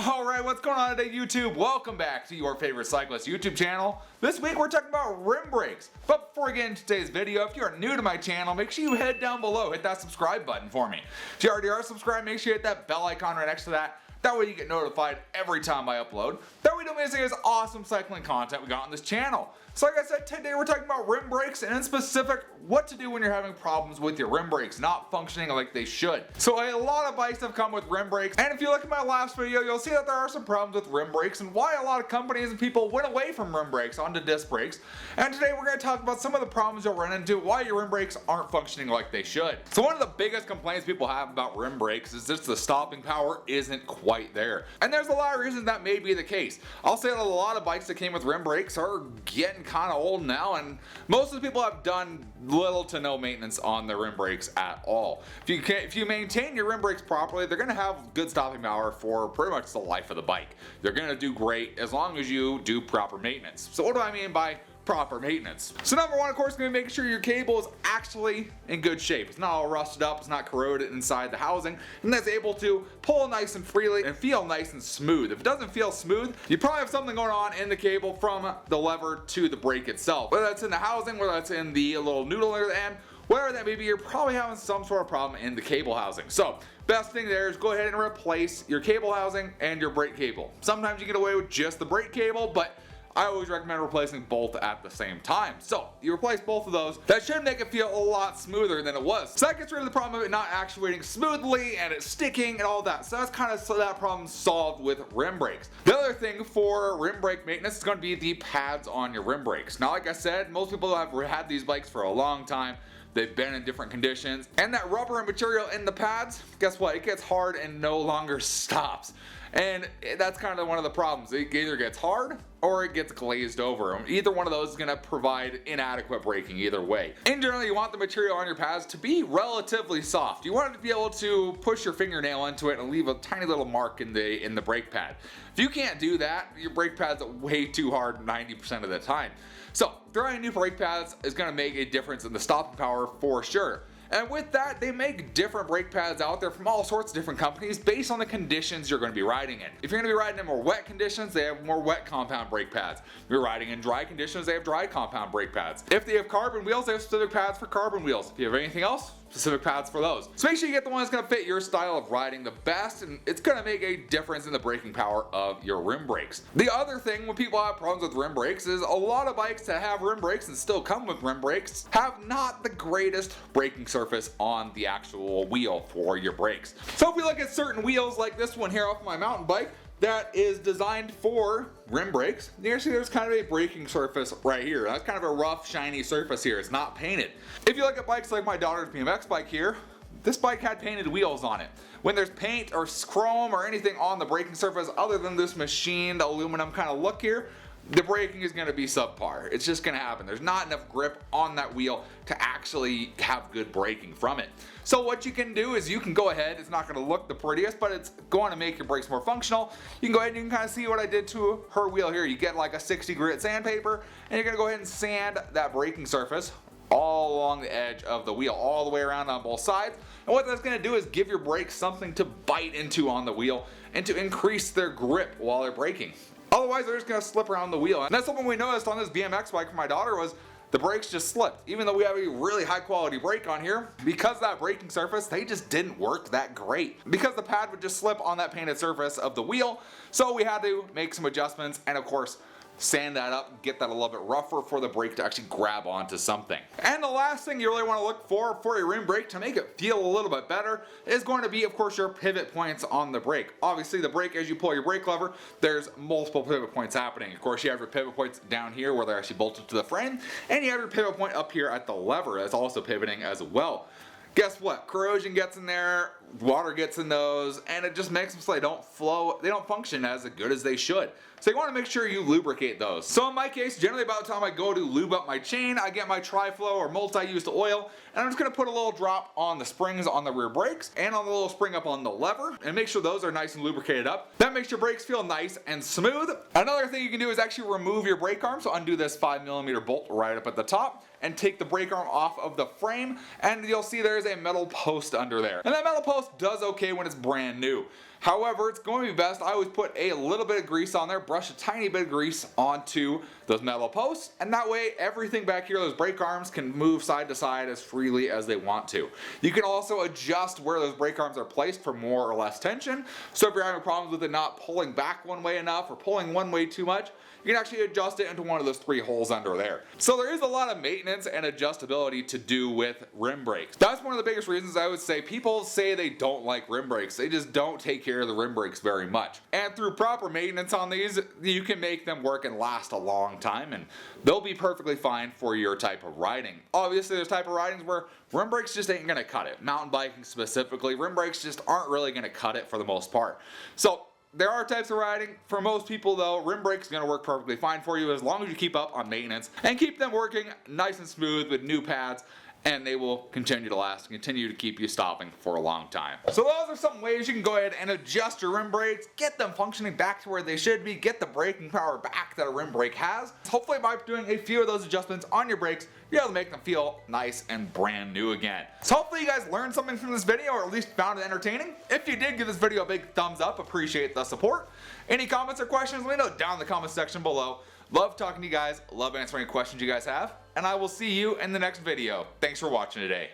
Alright, what's going on today, YouTube? Welcome back to your favorite cyclist YouTube channel. This week we're talking about rim brakes. But before we get into today's video, if you're new to my channel, make sure you head down below, hit that subscribe button for me. If you already are subscribed, make sure you hit that bell icon right next to that. That way you get notified every time I upload. That way you don't miss any of this awesome cycling content we got on this channel. So like I said, today we're talking about rim brakes, and in specific, what to do when you're having problems with your rim brakes not functioning like they should. So a lot of bikes have come with rim brakes, and if you look at my last video, you'll see that there are some problems with rim brakes and why a lot of companies and people went away from rim brakes onto disc brakes. And today we're going to talk about some of the problems you'll run into, why your rim brakes aren't functioning like they should. So one of the biggest complaints people have about rim brakes is just the stopping power isn't quite there. And there's a lot of reasons that may be the case. I'll say that a lot of bikes that came with rim brakes are getting kind of old now, and most of the people have done little to no maintenance on their rim brakes at all. If you maintain your rim brakes properly, they're going to have good stopping power for pretty much the life of the bike. They're going to do great as long as you do proper maintenance. So what do I mean by proper maintenance? So number one, of course, is going to make sure your cable is actually in good shape. It's not all rusted up, it's not corroded inside the housing, and that's able to pull nice and freely and feel nice and smooth. If it doesn't feel smooth, you probably have something going on in the cable from the lever to the brake itself. Whether that's in the housing, whether that's in the little noodle near the end, whatever that may be, you're probably having some sort of problem in the cable housing. So best thing there is go ahead and replace your cable housing and your brake cable. Sometimes you get away with just the brake cable, but I always recommend replacing both at the same time. So you replace both of those. That should make it feel a lot smoother than it was. So that gets rid of the problem of it not actuating smoothly and it sticking and all that. So that's kind of that problem solved with rim brakes. The other thing for rim brake maintenance is going to be the pads on your rim brakes. Now, like I said, most people have had these bikes for a long time. They've been in different conditions, and that rubber material in the pads, guess what? It gets hard and no longer stops. And that's kind of one of the problems. It either gets hard or it gets glazed over. Either one of those is going to provide inadequate braking either way. In general, you want the material on your pads to be relatively soft. You want it to be able to push your fingernail into it and leave a tiny little mark in the brake pad. If you can't do that, your brake pad's way too hard 90% of the time. So throwing new brake pads is going to make a difference in the stopping power for sure. And with that, they make different brake pads out there from all sorts of different companies based on the conditions you're going to be riding in. If you're going to be riding in more wet conditions, they have more wet compound brake pads. If you're riding in dry conditions, they have dry compound brake pads. If they have carbon wheels, they have specific pads for carbon wheels. If you have anything else, specific pads for those. So make sure you get the one that's going to fit your style of riding the best, and it's going to make a difference in the braking power of your rim brakes. The other thing when people have problems with rim brakes is a lot of bikes that have rim brakes and still come with rim brakes have not the greatest braking surface on the actual wheel for your brakes. So if we look at certain wheels like this one here off my mountain bike, that is designed for rim brakes. You see there's kind of a braking surface right here. That's kind of a rough, shiny surface here. It's not painted. If you look at bikes like my daughter's BMX bike here, this bike had painted wheels on it. When there's paint or chrome or anything on the braking surface other than this machined aluminum kind of look here, the braking is going to be subpar. It's just going to happen. There's not enough grip on that wheel to actually have good braking from it. So what you can do is you can go ahead, it's not going to look the prettiest, but it's going to make your brakes more functional. You can go ahead and you can kind of see what I did to her wheel here. You get like a 60 grit sandpaper, and you're going to go ahead and sand that braking surface all along the edge of the wheel, all the way around on both sides. And what that's going to do is give your brakes something to bite into on the wheel and to increase their grip while they're braking. Otherwise, they're just going to slip around the wheel. And that's something we noticed on this BMX bike for my daughter was the brakes just slipped. Even though we have a really high quality brake on here, because that braking surface, they just didn't work that great. Because the pad would just slip on that painted surface of the wheel. So we had to make some adjustments and of course, sand that up, get that a little bit rougher for the brake to actually grab onto something. And the last thing you really want to look for a rim brake to make it feel a little bit better is going to be, of course, your pivot points on the brake. Obviously, the brake, as you pull your brake lever, there's multiple pivot points happening. Of course, you have your pivot points down here where they're actually bolted to the frame, and you have your pivot point up here at the lever that's also pivoting as well. Guess what? Corrosion gets in there, water gets in those, and it just makes them so they don't flow, they don't function as good as they should. So you want to make sure you lubricate those. So in my case, generally about the time I go to lube up my chain, I get my tri-flow or multi-use oil, and I'm just going to put a little drop on the springs on the rear brakes and on the little spring up on the lever, and make sure those are nice and lubricated up. That makes your brakes feel nice and smooth. Another thing you can do is actually remove your brake arm. So undo this 5mm bolt right up at the top and take the brake arm off of the frame, and you'll see there's a metal post under there. And that metal post does okay when it's brand new. However, it's going to be best, I always put a little bit of grease on there, brush a tiny bit of grease onto those metal posts, and that way everything back here, those brake arms, can move side to side as freely as they want to. You can also adjust where those brake arms are placed for more or less tension. So if you're having problems with it not pulling back one way enough or pulling one way too much, you can actually adjust it into one of those 3 holes under there. So there is a lot of maintenance and adjustability to do with rim brakes. That's one of the biggest reasons I would say people say they don't like rim brakes. They just don't take care of the rim brakes very much. And through proper maintenance on these, you can make them work and last a long time, and they'll be perfectly fine for your type of riding. Obviously, there's type of ridings where rim brakes just ain't gonna cut it. Mountain biking specifically, rim brakes just aren't really gonna cut it for the most part. So there are types of riding. For most people though, rim brakes are going to work perfectly fine for you as long as you keep up on maintenance and keep them working nice and smooth with new pads, and they will continue to last and continue to keep you stopping for a long time. So those are some ways you can go ahead and adjust your rim brakes, get them functioning back to where they should be, get the braking power back that a rim brake has. Hopefully by doing a few of those adjustments on your brakes, you're able to make them feel nice and brand new again. So hopefully you guys learned something from this video, or at least found it entertaining. If you did, give this video a big thumbs up, appreciate the support. Any comments or questions, let me know down in the comment section below. Love talking to you guys, love answering any questions you guys have, and I will see you in the next video. Thanks for watching today.